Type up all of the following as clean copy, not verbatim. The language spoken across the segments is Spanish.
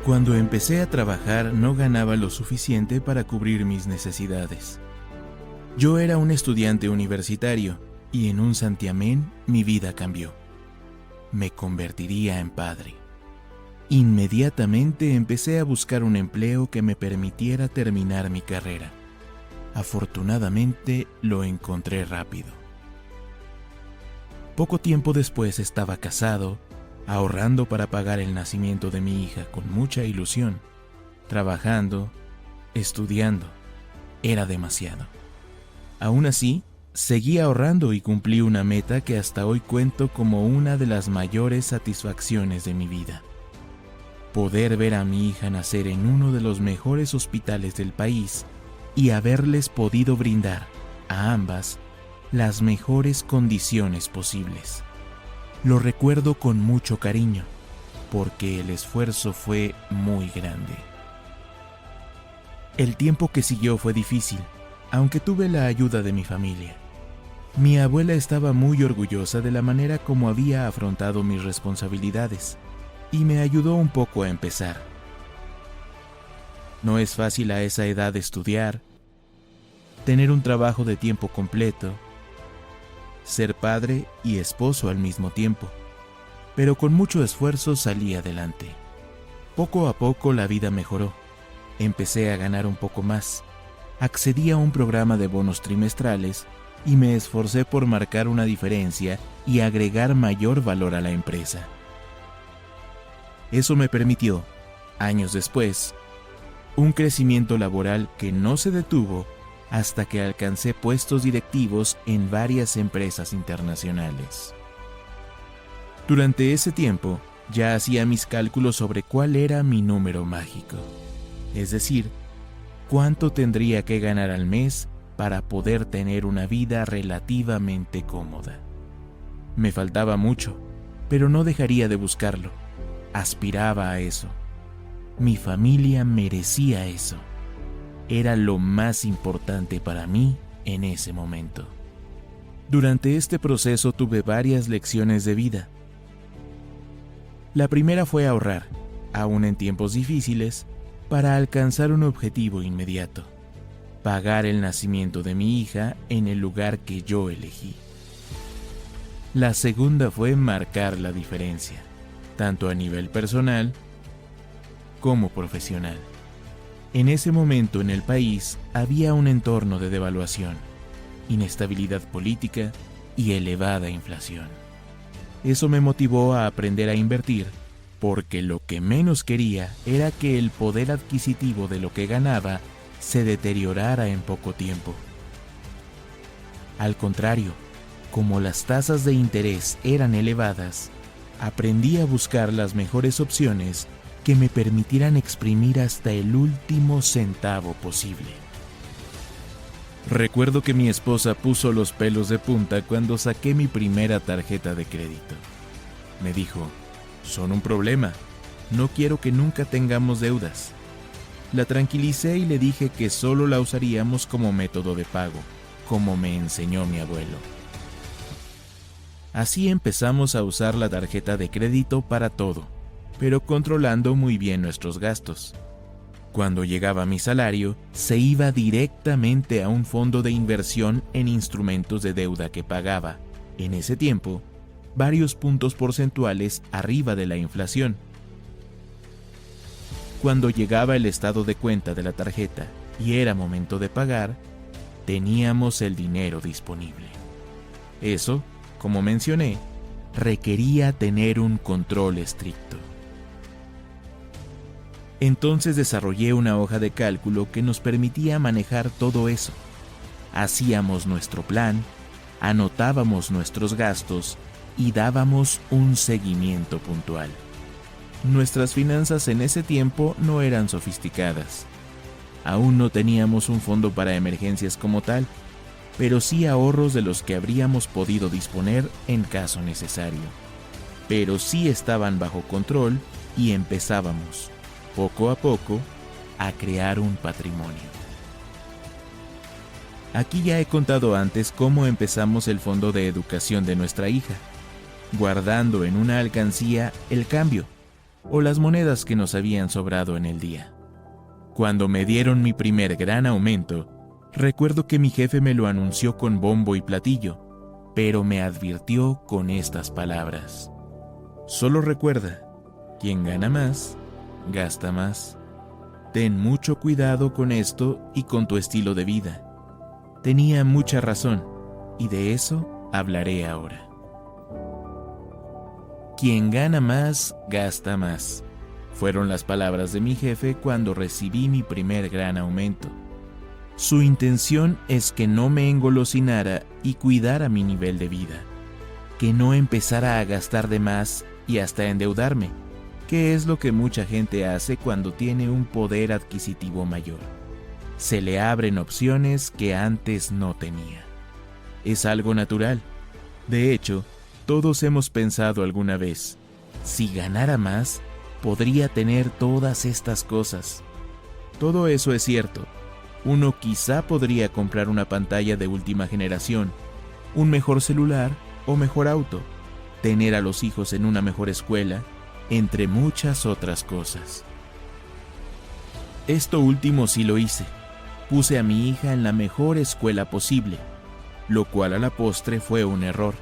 Cuando empecé a trabajar no ganaba lo suficiente para cubrir mis necesidades. Yo era un estudiante universitario y en un santiamén mi vida cambió. Me convertiría en padre. Inmediatamente empecé a buscar un empleo que me permitiera terminar mi carrera. Afortunadamente lo encontré rápido. Poco tiempo después estaba casado, ahorrando para pagar el nacimiento de mi hija con mucha ilusión, trabajando, estudiando. Era demasiado. Aún así, seguí ahorrando y cumplí una meta que hasta hoy cuento como una de las mayores satisfacciones de mi vida. Poder ver a mi hija nacer en uno de los mejores hospitales del país y haberles podido brindar a ambas las mejores condiciones posibles. Lo recuerdo con mucho cariño, porque el esfuerzo fue muy grande. El tiempo que siguió fue difícil, aunque tuve la ayuda de mi familia. Mi abuela estaba muy orgullosa de la manera como había afrontado mis responsabilidades y me ayudó un poco a empezar. No es fácil a esa edad estudiar, tener un trabajo de tiempo completo, ser padre y esposo al mismo tiempo, pero con mucho esfuerzo salí adelante. Poco a poco la vida mejoró. Empecé a ganar un poco más. Accedí a un programa de bonos trimestrales y me esforcé por marcar una diferencia y agregar mayor valor a la empresa. Eso me permitió, años después, un crecimiento laboral que no se detuvo hasta que alcancé puestos directivos en varias empresas internacionales. Durante ese tiempo, ya hacía mis cálculos sobre cuál era mi número mágico, es decir, cuánto tendría que ganar al mes para poder tener una vida relativamente cómoda. Me faltaba mucho, pero no dejaría de buscarlo. Aspiraba a eso. Mi familia merecía eso. Era lo más importante para mí en ese momento. Durante este proceso tuve varias lecciones de vida. La primera fue ahorrar, aún en tiempos difíciles, para alcanzar un objetivo inmediato: pagar el nacimiento de mi hija en el lugar que yo elegí. La segunda fue marcar la diferencia, tanto a nivel personal como profesional. En ese momento en el país había un entorno de devaluación, inestabilidad política y elevada inflación. Eso me motivó a aprender a invertir, porque lo que menos quería era que el poder adquisitivo de lo que ganaba se deteriorara en poco tiempo. Al contrario, como las tasas de interés eran elevadas, aprendí a buscar las mejores opciones que me permitieran exprimir hasta el último centavo posible. Recuerdo que mi esposa puso los pelos de punta cuando saqué mi primera tarjeta de crédito. Me dijo: "Son un problema. No quiero que nunca tengamos deudas". La tranquilicé y le dije que solo la usaríamos como método de pago, como me enseñó mi abuelo. Así empezamos a usar la tarjeta de crédito para todo, pero controlando muy bien nuestros gastos. Cuando llegaba mi salario, se iba directamente a un fondo de inversión en instrumentos de deuda que pagaba, en ese tiempo, varios puntos porcentuales arriba de la inflación. Cuando llegaba el estado de cuenta de la tarjeta y era momento de pagar, teníamos el dinero disponible. Eso, como mencioné, requería tener un control estricto. Entonces desarrollé una hoja de cálculo que nos permitía manejar todo eso. Hacíamos nuestro plan, anotábamos nuestros gastos y dábamos un seguimiento puntual. Nuestras finanzas en ese tiempo no eran sofisticadas. Aún no teníamos un fondo para emergencias como tal, pero sí ahorros de los que habríamos podido disponer en caso necesario. Pero sí estaban bajo control y empezábamos, poco a poco, a crear un patrimonio. Aquí ya he contado antes cómo empezamos el fondo de educación de nuestra hija, guardando en una alcancía el cambio, o las monedas que nos habían sobrado en el día. Cuando me dieron mi primer gran aumento, recuerdo que mi jefe me lo anunció con bombo y platillo, pero me advirtió con estas palabras: solo recuerda, quien gana más, gasta más. Ten mucho cuidado con esto y con tu estilo de vida. Tenía mucha razón, y de eso hablaré ahora. Quien gana más, gasta más. Fueron las palabras de mi jefe cuando recibí mi primer gran aumento. Su intención es que no me engolosinara y cuidara mi nivel de vida, que no empezara a gastar de más y hasta endeudarme, que es lo que mucha gente hace cuando tiene un poder adquisitivo mayor. Se le abren opciones que antes no tenía. Es algo natural. De hecho, todos hemos pensado alguna vez, si ganara más, podría tener todas estas cosas. Todo eso es cierto. Uno quizá podría comprar una pantalla de última generación, un mejor celular o mejor auto, tener a los hijos en una mejor escuela, entre muchas otras cosas. Esto último sí lo hice. Puse a mi hija en la mejor escuela posible, lo cual a la postre fue un error.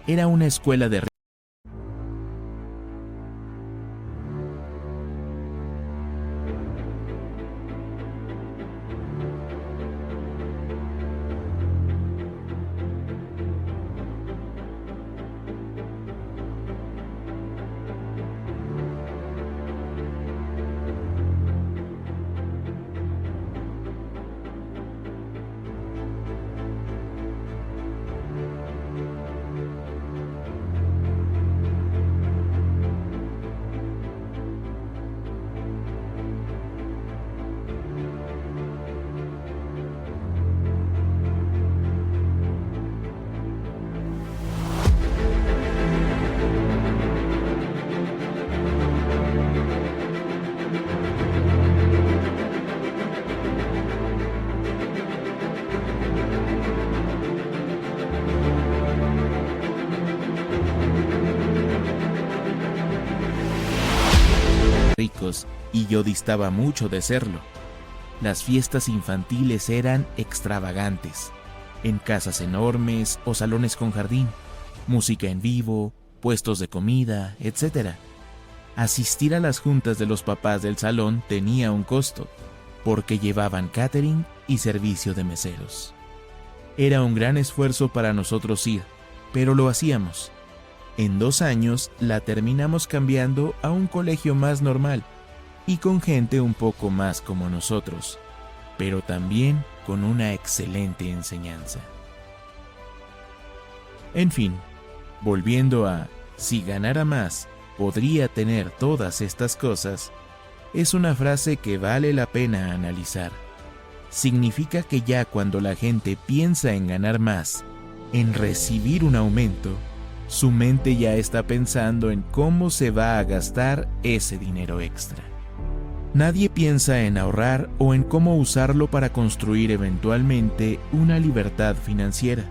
Era una escuela de ricos, y yo distaba mucho de serlo. Las fiestas infantiles eran extravagantes, en casas enormes o salones con jardín, música en vivo, puestos de comida, etc. Asistir a las juntas de los papás del salón tenía un costo, porque llevaban catering y servicio de meseros. Era un gran esfuerzo para nosotros ir, pero lo hacíamos. En 2 años la terminamos cambiando a un colegio más normal y con gente un poco más como nosotros, pero también con una excelente enseñanza. En fin, volviendo a si ganara más, podría tener todas estas cosas, es una frase que vale la pena analizar. Significa que ya cuando la gente piensa en ganar más, en recibir un aumento, su mente ya está pensando en cómo se va a gastar ese dinero extra. Nadie piensa en ahorrar o en cómo usarlo para construir eventualmente una libertad financiera.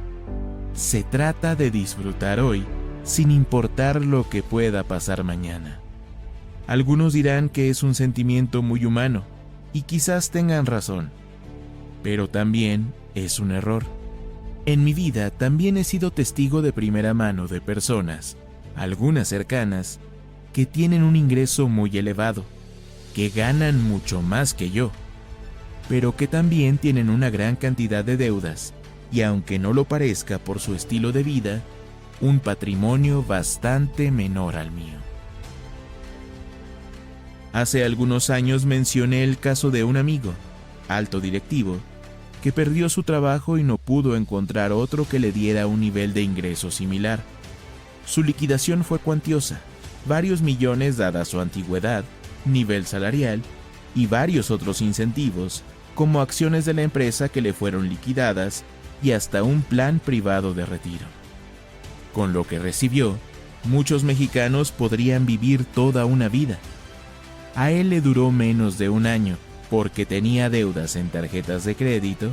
Se trata de disfrutar hoy, sin importar lo que pueda pasar mañana. Algunos dirán que es un sentimiento muy humano, y quizás tengan razón, pero también es un error. En mi vida también he sido testigo de primera mano de personas, algunas cercanas, que tienen un ingreso muy elevado, que ganan mucho más que yo, pero que también tienen una gran cantidad de deudas y, aunque no lo parezca por su estilo de vida, un patrimonio bastante menor al mío. Hace algunos años mencioné el caso de un amigo, alto directivo, que perdió su trabajo y no pudo encontrar otro que le diera un nivel de ingreso similar. Su liquidación fue cuantiosa, varios millones dada su antigüedad, nivel salarial y varios otros incentivos, como acciones de la empresa que le fueron liquidadas y hasta un plan privado de retiro. Con lo que recibió, muchos mexicanos podrían vivir toda una vida. A él le duró menos de 1 año, porque tenía deudas en tarjetas de crédito,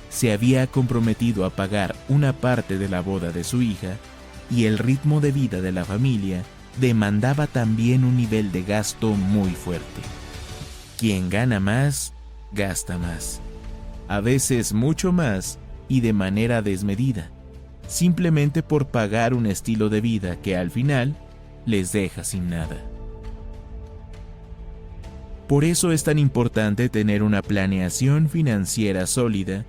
se había comprometido a pagar una parte de la boda de su hija y el ritmo de vida de la familia demandaba también un nivel de gasto muy fuerte. Quien gana más, gasta más. A veces mucho más y de manera desmedida, simplemente por pagar un estilo de vida que al final les deja sin nada. Por eso es tan importante tener una planeación financiera sólida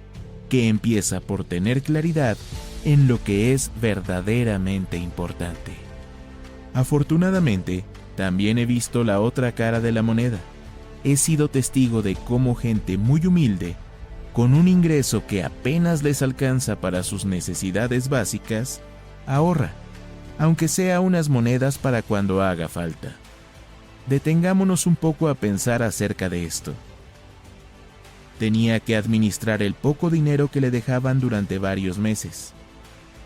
que empieza por tener claridad en lo que es verdaderamente importante. Afortunadamente, también he visto la otra cara de la moneda. He sido testigo de cómo gente muy humilde, con un ingreso que apenas les alcanza para sus necesidades básicas, ahorra, aunque sea unas monedas para cuando haga falta. Detengámonos un poco a pensar acerca de esto. Tenía que administrar el poco dinero que le dejaban durante varios meses.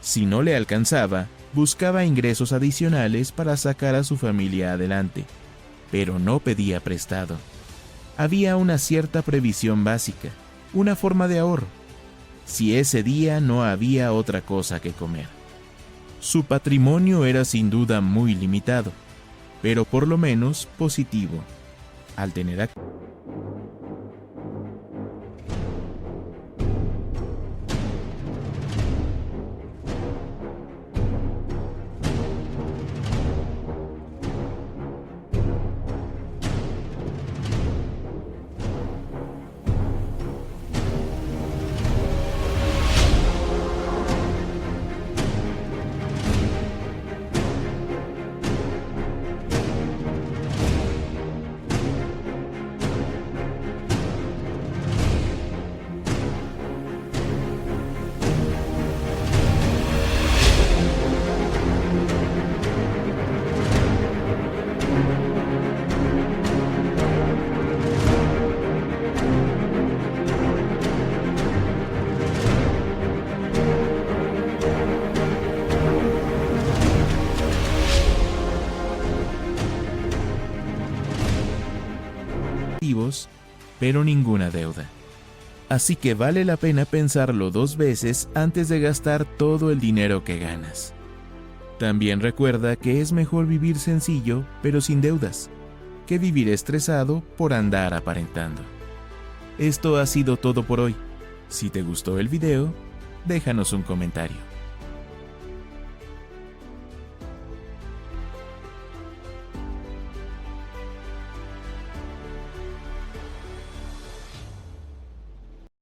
Si no le alcanzaba, buscaba ingresos adicionales para sacar a su familia adelante, pero no pedía prestado. Había una cierta previsión básica, una forma de ahorro, si ese día no había otra cosa que comer. Su patrimonio era sin duda muy limitado, pero por lo menos positivo, al tener activos, pero ninguna deuda. Así que vale la pena pensarlo 2 veces antes de gastar todo el dinero que ganas. También recuerda que es mejor vivir sencillo, pero sin deudas, que vivir estresado por andar aparentando. Esto ha sido todo por hoy. Si te gustó el video, déjanos un comentario.